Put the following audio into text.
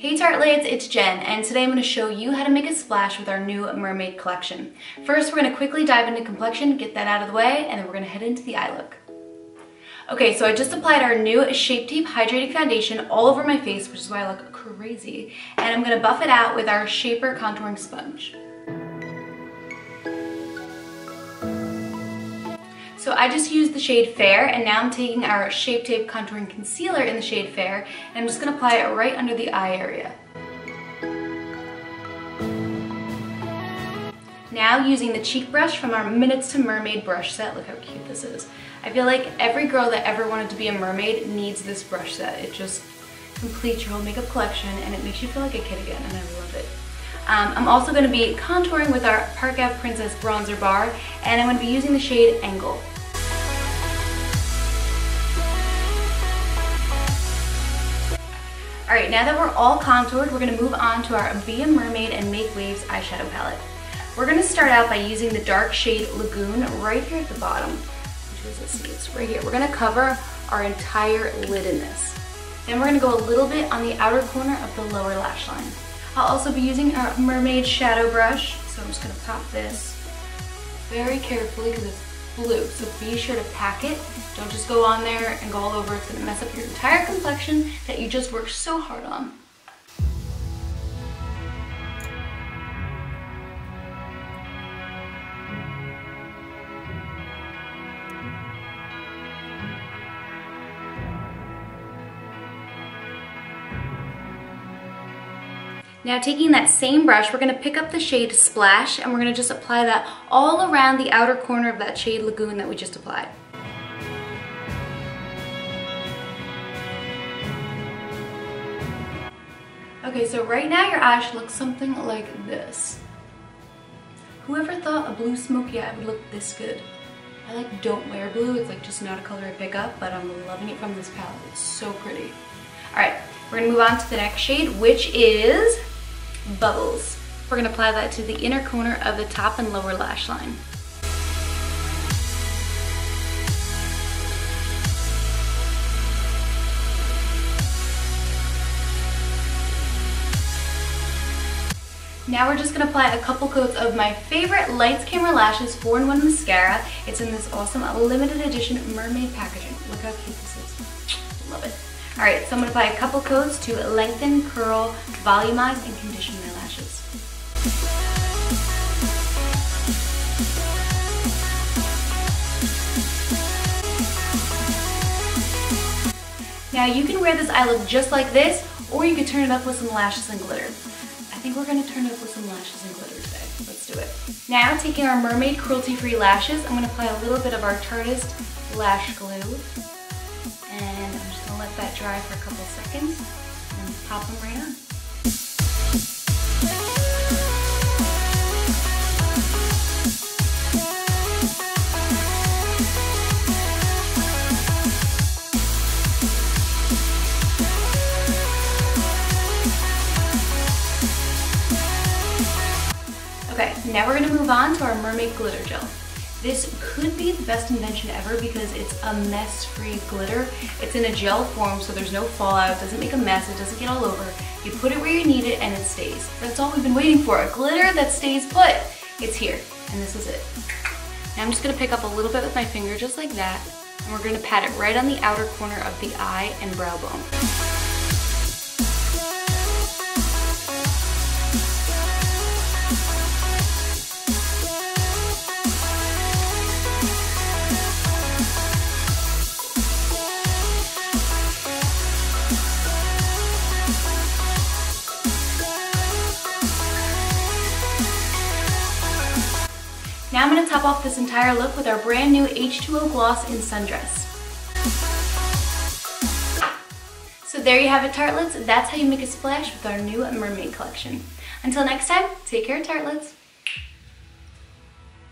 Hey tartlets, it's Jen, and today I'm going to show you how to make a splash with our new mermaid collection. First, we're going to quickly dive into complexion, get that out of the way, and then we're going to head into the eye look. Okay, so I just applied our new Shape Tape Hydrating Foundation all over my face, which is why I look crazy, and I'm going to buff it out with our Shaper Contouring Sponge. So I just used the shade Fair, and now I'm taking our Shape Tape Contouring Concealer in the shade Fair, and I'm just going to apply it right under the eye area. Now using the cheek brush from our Minutes to Mermaid brush set, look how cute this is. I feel like every girl that ever wanted to be a mermaid needs this brush set. It just completes your whole makeup collection and it makes you feel like a kid again, and I love it. I'm also going to be contouring with our Park Ave Princess Bronzer Bar, and I'm going to be using the shade Angle. Alright, now that we're all contoured, we're going to move on to our Be a Mermaid and Make Waves eyeshadow palette. We're going to start out by using the dark shade Lagoon right here at the bottom. Let's see, it's right here. We're going to cover our entire lid in this. Then we're going to go a little bit on the outer corner of the lower lash line. I'll also be using our Mermaid shadow brush, so I'm just going to pop this very carefully because it's blue, so be sure to pack it. Don't just go on there and go all over. It's going to mess up your entire complexion that you just worked so hard on. Now taking that same brush, we're going to pick up the shade Splash, and we're going to just apply that all around the outer corner of that shade Lagoon that we just applied. Okay, so right now your eye should look something like this. Whoever thought a blue smoky eye would look this good? I don't wear blue, it's just not a color I pick up, but I'm loving it from this palette. It's so pretty. Alright, we're going to move on to the next shade, which is Bubbles. We're going to apply that to the inner corner of the top and lower lash line. Now we're just going to apply a couple coats of my favorite Lights Camera Lashes 4-in-1 mascara. It's in this awesome limited edition mermaid packaging. Look how cute this is. Love it. Alright, so I'm going to apply a couple coats to lengthen, curl, volumize, and condition my lashes. Now you can wear this eye look just like this, or you could turn it up with some lashes and glitter. I think we're going to turn it up with some lashes and glitter today. Let's do it. Now taking our Mermaid cruelty-free lashes, I'm going to apply a little bit of our Tarteist lash glue. And I'm just going to let that dry for a couple seconds and pop them right on. Okay, now we're going to move on to our Mermaid glitter gel. This could be the best invention ever because it's a mess-free glitter. It's in a gel form, so there's no fallout, it doesn't make a mess, it doesn't get all over. You put it where you need it and it stays. That's all we've been waiting for, a glitter that stays put. It's here, and this is it. Now I'm just going to pick up a little bit with my finger just like that, and we're going to pat it right on the outer corner of the eye and brow bone. Now I'm going to top off this entire look with our brand new H2O Gloss in Sundress. So there you have it, tartlets. That's how you make a splash with our new mermaid collection. Until next time, take care, tartlets.